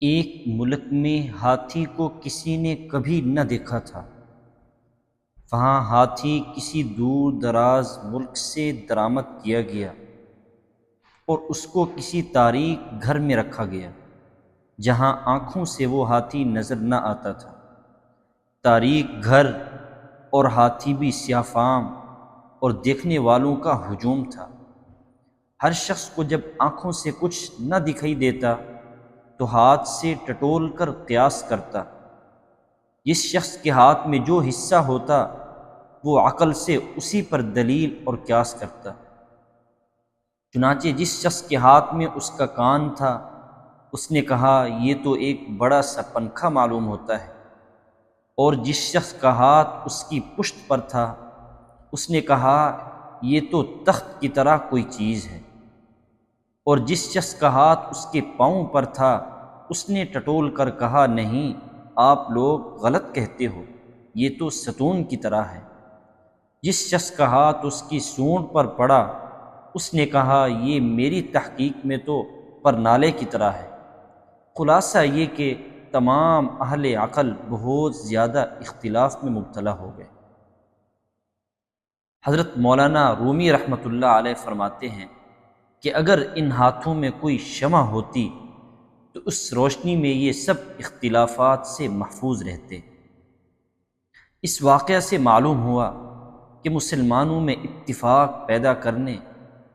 ایک ملک میں ہاتھی کو کسی نے کبھی نہ دیکھا تھا۔ وہاں ہاتھی کسی دور دراز ملک سے درآمد کیا گیا اور اس کو کسی تاریک گھر میں رکھا گیا جہاں آنکھوں سے وہ ہاتھی نظر نہ آتا تھا۔ تاریک گھر اور ہاتھی بھی سیاہ فام اور دیکھنے والوں کا ہجوم تھا۔ ہر شخص کو جب آنکھوں سے کچھ نہ دکھائی دیتا تو ہاتھ سے ٹٹول کر قیاس کرتا۔ جس شخص کے ہاتھ میں جو حصہ ہوتا وہ عقل سے اسی پر دلیل اور قیاس کرتا۔ چنانچہ جس شخص کے ہاتھ میں اس کا کان تھا اس نے کہا یہ تو ایک بڑا سا پنکھا معلوم ہوتا ہے، اور جس شخص کا ہاتھ اس کی پشت پر تھا اس نے کہا یہ تو تخت کی طرح کوئی چیز ہے، اور جس شخص کا ہاتھ اس کے پاؤں پر تھا اس نے ٹٹول کر کہا نہیں، آپ لوگ غلط کہتے ہو، یہ تو ستون کی طرح ہے۔ جس شخص کا ہاتھ اس کی سونڈ پر پڑا اس نے کہا یہ میری تحقیق میں تو پرنالے کی طرح ہے۔ خلاصہ یہ کہ تمام اہل عقل بہت زیادہ اختلاف میں مبتلا ہو گئے۔ حضرت مولانا رومی رحمۃ اللہ علیہ فرماتے ہیں کہ اگر ان ہاتھوں میں کوئی شمع ہوتی تو اس روشنی میں یہ سب اختلافات سے محفوظ رہتے۔ اس واقعہ سے معلوم ہوا کہ مسلمانوں میں اتفاق پیدا کرنے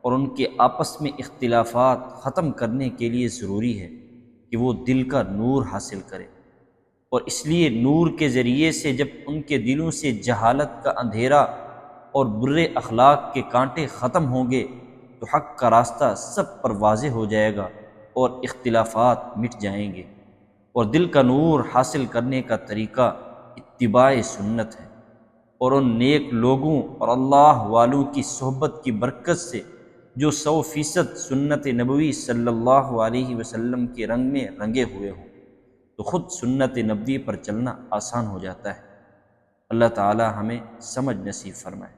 اور ان کے آپس میں اختلافات ختم کرنے کے لیے ضروری ہے کہ وہ دل کا نور حاصل کرے، اور اس لیے نور کے ذریعے سے جب ان کے دلوں سے جہالت کا اندھیرا اور برے اخلاق کے کانٹے ختم ہوں گے تو حق کا راستہ سب پر واضح ہو جائے گا اور اختلافات مٹ جائیں گے۔ اور دل کا نور حاصل کرنے کا طریقہ اتباع سنت ہے، اور ان نیک لوگوں اور اللہ والوں کی صحبت کی برکت سے جو 100% سنت نبوی صلی اللہ علیہ وسلم کے رنگ میں رنگے ہوئے ہوں، تو خود سنت نبوی پر چلنا آسان ہو جاتا ہے۔ اللہ تعالی ہمیں سمجھ نصیب فرمائے۔